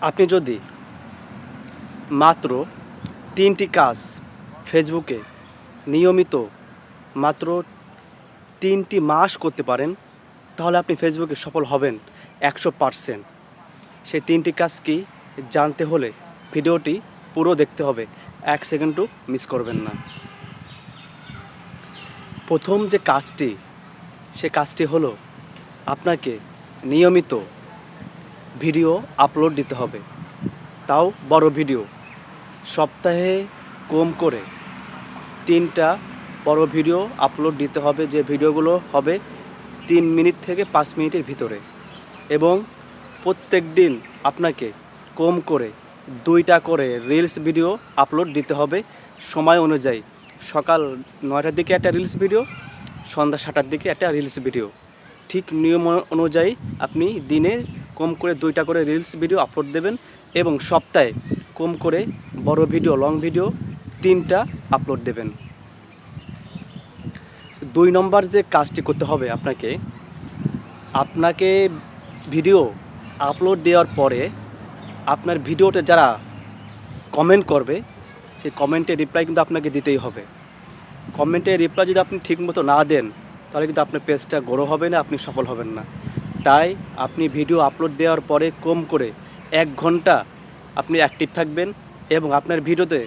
আপনি যদি মাত্র ৩টি কাজ ফেসবুকে নিয়মিত মাত্র ৩টি মাস করতে পারেন, তাহলে আপনি ফেসবুকে সফল হবেন ১০০%। সেই ৩টি কাজ কি জানতে হলে ভিডিওটি পুরো দেখতে হবে, ১ সেকেন্ডও মিস করবেন না। প্রথম যে কাজটি, সে কাজটি হলো আপনাকে নিয়মিত ভিডিও আপলোড দিতে হবে, তাও বড় ভিডিও। সপ্তাহে কম করে 3টা বড় ভিডিও আপলোড দিতে হবে, যে ভিডিওগুলো হবে 3 মিনিট থেকে 5 মিনিটের ভিতরে। এবং প্রত্যেক দিন আপনাকে কম করে 2টা করে রিলস ভিডিও আপলোড দিতে হবে সময় অনুযায়ী। সকাল 9টার দিকে একটা রিলস ভিডিও, সন্ধ্যা 7টার দিকে একটা রিলস ভিডিও। ঠিক নিয়ম অনুযায়ী আপনি দিনে কম করে 2টা করে রিলস ভিডিও আপলোড দেবেন এবং সপ্তাহে কম করে বড় ভিডিও লং ভিডিও 3টা আপলোড দেবেন। 2 নম্বর যে কাজটি করতে হবে আপনাকে ভিডিও আপলোড দেওয়ার পরে আপনার ভিডিওতে যারা কমেন্ট করবে, সেই কমেন্টের রিপ্লাই কিন্তু আপনাকে দিতেই হবে। কমেন্টের রিপ্লাই যদি আপনি ঠিকমতো না দেন, তাহলে কিন্তু আপনার পেজটা গ্রো হবে না, আপনি সফল হবেন না। তাই আপনি ভিডিও আপলোড দেওয়ার পরে কম করে 1 ঘন্টা আপনি অ্যাক্টিভ থাকবেন এবং আপনার ভিডিওতে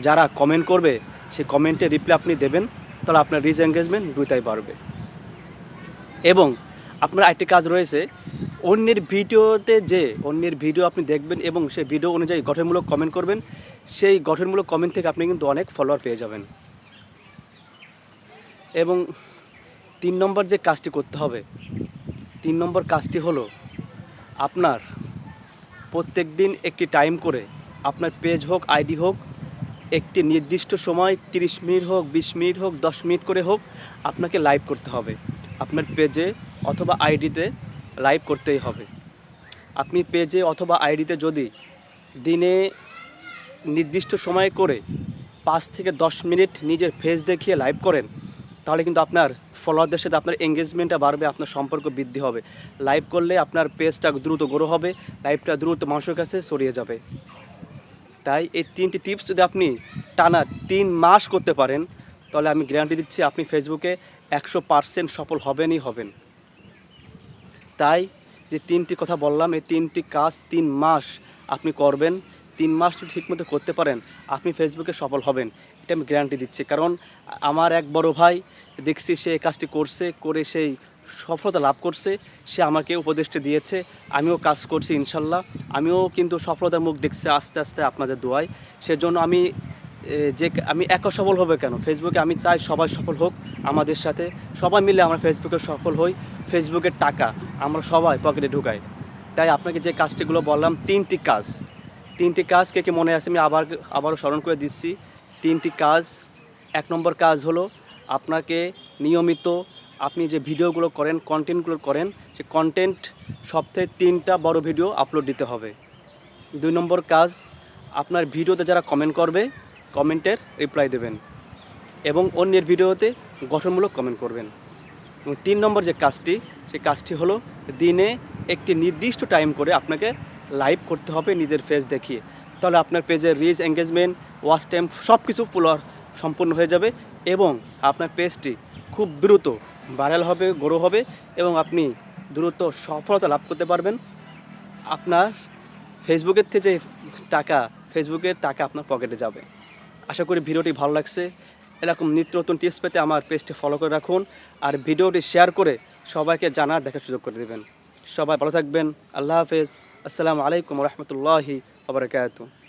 যারা কমেন্ট করবে সেই কমেন্টের রিপ্লাই আপনি দেবেন, তাহলে আপনার রিচ এঙ্গেজমেন্ট 2টাই বাড়বে। এবং আপনার আরেকটি কাজ রয়েছে, অন্যের ভিডিও আপনি দেখবেন এবং সেই ভিডিও অনুযায়ী গঠনমূলক কমেন্ট করবেন। সেই গঠনমূলক কমেন্ট থেকে আপনি কিন্তু অনেক ফলোয়ার পেয়ে যাবেন। এবং 3 নম্বর যে কাজটি করতে হবে, 3 নম্বর কাজটি হলো আপনার প্রত্যেক দিন একটি টাইম করে আপনার পেজ হোক আইডি হোক, একটি নির্দিষ্ট সময় 30 মিনিট হোক, 20 মিনিট হোক, 10 মিনিট করে হোক, আপনাকে লাইভ করতে হবে। আপনার পেজে অথবা আইডিতে লাইভ করতেই হবে। আপনি পেজে অথবা আইডিতে যদি দিনে নির্দিষ্ট সময় করে 5 থেকে 10 মিনিট নিজের ফেস দেখিয়ে লাইভ করেন, তাহলে কিন্তু আপনার ফলোয়ারদের সাথে আপনার এঙ্গেজমেন্টটা বাড়বে, আপনার সম্পর্ক বৃদ্ধি হবে। লাইভ করলে আপনার পেজটা দ্রুত গ্রো হবে, লাইভটা দ্রুত মানুষের কাছে ছড়িয়ে যাবে। তাই এই 3টি টিপস যদি আপনি টানা 3 মাস করতে পারেন, তাহলে আমি গ্যারান্টি দিচ্ছি আপনি ফেসবুকে 100% সফল হবেনই হবেন। তাই যে 3টি কথা বললাম, এই 3টি কাজ 3 মাস আপনি করবেন। 3 মাস যদি ঠিকমতো করতে পারেন, আপনি ফেসবুকে সফল হবেন, এটা আমি গ্যারান্টি দিচ্ছি। কারণ আমার এক বড় ভাই দেখছি, সে এই কাজটি করে সেই সফলতা লাভ করছে। সে আমাকে উপদেশটি দিয়েছে, আমিও কাজ করছি ইনশাল্লাহ। আমিও কিন্তু সফলতার মুখ দেখছি আস্তে আস্তে আপনাদের দোয়ায়। সেজন্য আমি একা সফল হবে কেন, ফেসবুকে আমি চাই সবাই সফল হোক আমাদের সাথে। সবাই মিলে আমরা ফেসবুকে সফল হই, ফেসবুকের টাকা আমরা সবাই পকেটে ঢুকাই। তাই আপনাকে যে কাজটিগুলো বললাম, 3টি কাজ কে কে মনে আছে আমি আবারও স্মরণ করে দিচ্ছি। 3টি কাজ। 1 নম্বর কাজ হলো আপনাকে নিয়মিত আপনি যে ভিডিওগুলো করেন, কন্টেন্টগুলো করেন, সে কন্টেন্ট সপ্তাহে 3টা বড় ভিডিও আপলোড দিতে হবে। 2 নম্বর কাজ, আপনার ভিডিওতে যারা কমেন্ট করবে, কমেন্টের রিপ্লাই দেবেন এবং অন্যের ভিডিওতে গঠনমূলক কমেন্ট করবেন। এবং 3 নম্বর যে কাজটি, সেই কাজটি হলো দিনে একটি নির্দিষ্ট টাইম করে আপনাকে লাইভ করতে হবে নিজের ফেস দেখিয়ে। তাহলে আপনার পেজের রিচ, এঙ্গেজমেন্ট, ওয়াচ টাইম সব কিছু সম্পূর্ণ হয়ে যাবে এবং আপনার পেজটি খুব দ্রুত ভাইরাল হবে, গ্রো হবে এবং আপনি দ্রুত সফলতা লাভ করতে পারবেন। আপনার ফেসবুকের থেকে যে ফেসবুকের টাকা আপনার পকেটে যাবে। আশা করি ভিডিওটি ভালো লাগছে। এরকম নিত্য নতুন টিপস পেতে আমার পেজটি ফলো করে রাখুন আর ভিডিওটি শেয়ার করে সবাইকে দেখার সুযোগ করে দেবেন। সবাই ভালো থাকবেন। আল্লাহ হাফেজ। আসসালামু আলাইকুম রহমতুল্লাহি ওয়া বারাকাতুহু।